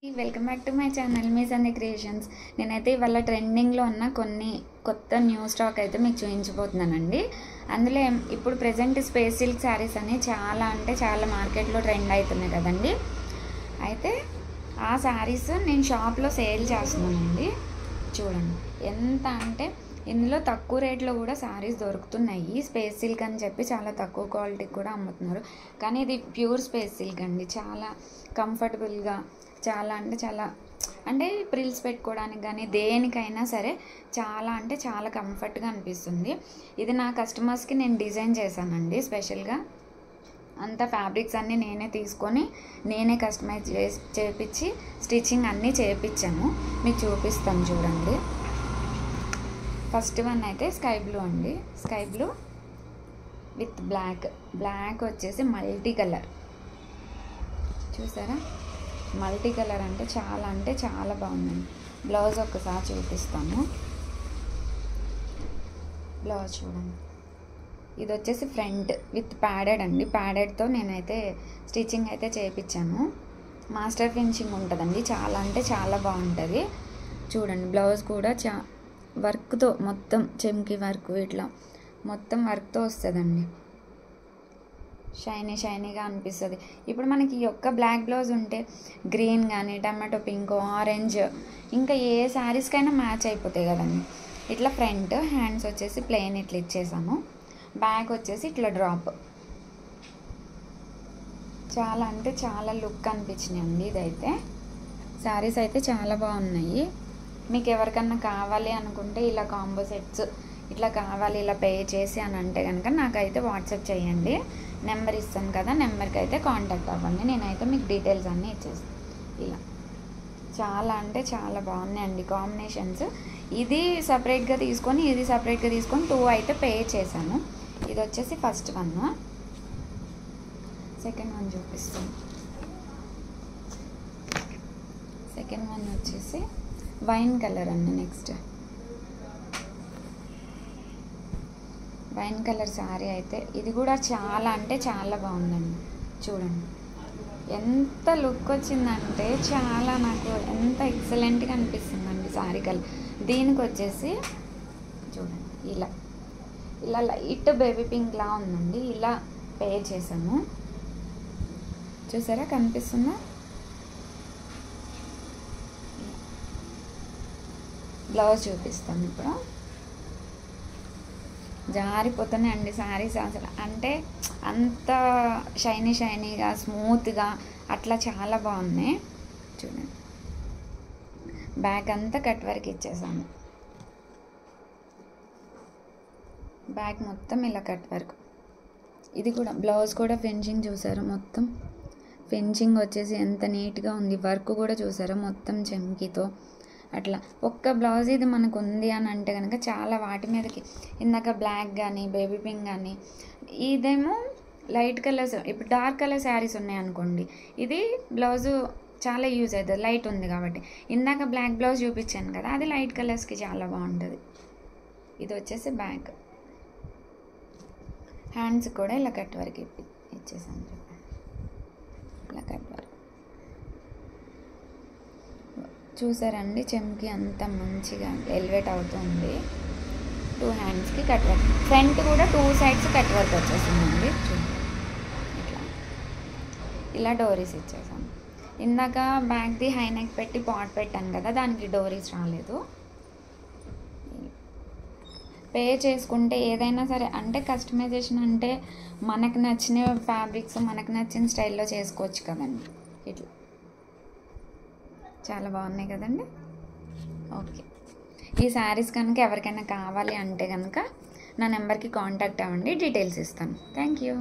Welcome back to my channel me Sandhya creations. నేనైతే ఇవాళ ట్రెండింగ్లో ఉన్న కొన్ని కొత్త న్యూ స్టాక్ అయితే మీకు చూపించబోతున్నానండి. అందులో ఇప్పుడు ప్రజెంట్ స్పేస్ సిల్క్ శారీస్ అని చాలా మార్కెట్లో ట్రెండ్ అవుతున్నాయి కదండి. అయితే ఆ శారీస్ నేను షాప్లో సేల్ చేస్తున్నానండి. చూడండి ఎంత అంటే ఇందులో తక్కువ రేట్లో కూడా శారీస్ దొరుకుతున్నాయి. స్పేస్ సిల్క్ అని చెప్పి చాలా తక్కువ క్వాలిటీకి కూడా అమ్ముతున్నారు. కానీ ఇది ప్యూర్ స్పేస్ సిల్క్ అండి. చాలా కంఫర్టబుల్గా చాలా ప్రిల్స్ పెట్టుకోవడానికి కానీ దేనికైనా సరే చాలా కంఫర్ట్గా అనిపిస్తుంది. ఇది నా కస్టమర్స్కి నేను డిజైన్ చేశానండి. స్పెషల్గా అంతా ఫ్యాబ్రిక్స్ అన్నీ నేనే తీసుకొని నేనే కస్టమైజ్ చేపించి స్టిచ్చింగ్ అన్నీ చేయించాను. మీకు చూపిస్తాను చూడండి. ఫస్ట్ వన్ అయితే స్కై బ్లూ అండి. స్కై బ్లూ విత్ బ్లాక్ వచ్చేసి మల్టీ కలర్. చూసారా, మల్టీ కలర్ అంటే చాలా బాగుందండి. బ్లౌజ్ ఒక్కసారి చూపిస్తాను. బ్లౌజ్ చూడండి. ఇది వచ్చేసి ఫ్రంట్ విత్ ప్యాడెడ్ అండి. ప్యాడెడ్తో నేనైతే స్టిచ్చింగ్ అయితే చేయించాను. మాస్టర్ ఫినిషింగ్ ఉంటుందండి. చాలా బాగుంటుంది. చూడండి, బ్లౌజ్ కూడా వర్క్తో మొత్తం చెమ్కి వర్క్ ఇట్లా మొత్తం వర్క్తో వస్తుందండి. షైనీగా అనిపిస్తుంది. ఇప్పుడు మనకి ఈ యొక్క బ్లాక్ బ్లౌజ్ ఉంటే గ్రీన్ కానీ టమాటో పింక్ ఆరెంజ్ ఇంకా ఏ శారీస్కైనా మ్యాచ్ అయిపోతాయి కదండి. ఇట్లా ఫ్రంట్ హ్యాండ్స్ వచ్చేసి ప్లెయిన్ ఇట్లా ఇచ్చేసాము. బ్యాక్ వచ్చేసి ఇట్లా డ్రాప్. చాలా లుక్ అనిపించినాయి అండి. ఇదైతే శారీస్ అయితే చాలా బాగున్నాయి. మీకు ఎవరికన్నా కావాలి అనుకుంటే ఇలా కాంబో సెట్స్ ఇట్లా కావాలి ఇలా పే చేసి అని అంటే కనుక నాకైతే వాట్సాప్ చేయండి. నెంబర్ ఇస్తాను కదా, నెంబర్కి అయితే కాంటాక్ట్ అవ్వండి. నేనైతే మీకు డీటెయిల్స్ అన్నీ ఇచ్చేస్తాను. ఇలా చాలా బాగున్నాయండి కాంబినేషన్స్. ఇది సపరేట్గా తీసుకొని ఇది సపరేట్గా తీసుకొని 2 అయితే పే చేశాను. ఇది వచ్చేసి ఫస్ట్ వన్. సెకండ్ వన్ చూపిస్తాను. సెకండ్ వన్ వచ్చేసి వైన్ కలర్ అండి. నెక్స్ట్ వైన్ కలర్ శారీ అయితే ఇది కూడా చాలా బాగుందండి. చూడండి ఎంత లుక్ వచ్చిందంటే నాకు ఎంత ఎక్సలెంట్గా అనిపిస్తుందండి శారీ కలర్. దీనికి వచ్చేసి చూడండి ఇలా లైట్ బేబీ పింక్ లా ఉందండి. ఇలా పే చేసాము. చూసారా, కనిపిస్తుందా? బ్లౌజ్ చూపిస్తాను ఇప్పుడు. జారిపోతున్నాయి అండి శారీస్. అసలు అంటే అంత షైనీగా స్మూత్గా అట్లా చాలా బాగున్నాయి. చూడండి, బ్యాక్ అంతా కట్ వర్క్ ఇచ్చేసాము. బ్యాక్ మొత్తం ఇలా కట్ వర్క్. ఇది కూడా బ్లౌజ్ కూడా ఫినిషింగ్ చూసారా, మొత్తం ఫినిషింగ్ వచ్చేసి ఎంత నీట్గా ఉంది. వర్క్ కూడా చూసారా, మొత్తం చెమ్కీతో అట్లా. ఒక్క బ్లౌజ్ ఇది మనకు ఉంది అని అంటే కనుక చాలా వాటి మీదకి ఇందాక బ్లాక్ కానీ బేబీ పింక్ కానీ, ఇదేమో లైట్ కలర్స్. ఇప్పుడు డార్క్ కలర్ శారీస్ ఉన్నాయనుకోండి, ఇది బ్లౌజు చాలా యూజ్ అవుతుంది లైట్ ఉంది కాబట్టి. ఇందాక బ్లాక్ బ్లౌజ్ చూపించాను కదా, అది లైట్ కలర్స్కి చాలా బాగుంటుంది. ఇది వచ్చేసి బ్యాక్. హ్యాండ్స్ కూడా ఇలా కట్ వర్క్ ఇచ్చేసాను. ఇలా కట్ వర్క్ చూసారండి. చెమ్కి అంత మంచిగా ఎలివేట్ అవుతుంది. 2 హ్యాండ్స్కి కట్ వర్క్. ఫ్రంట్ కూడా 2 సైడ్స్ కట్ వర్క్ వచ్చేసిందండి. ఇలా డోరీస్ ఇచ్చేసాం. ఇందాక బ్యాక్ది హై నెక్ పెట్టి పాట్ పెట్టాను కదా, దానికి డోరీస్ రాలేదు. పే చేసుకుంటే ఏదైనా సరే అంటే కస్టమైజేషన్ అంటే మనకు నచ్చిన ఫ్యాబ్రిక్స్ మనకు నచ్చిన స్టైల్లో చేసుకోవచ్చు కదండి. ఇట్లా చాలా బాగున్నాయి కదండి. ఓకే, ఈ శారీస్ కనుక ఎవరికైనా కావాలి అంటే కనుక నా నెంబర్కి కాంటాక్ట్ అవ్వండి. డీటెయిల్స్ ఇస్తాను. Thank you.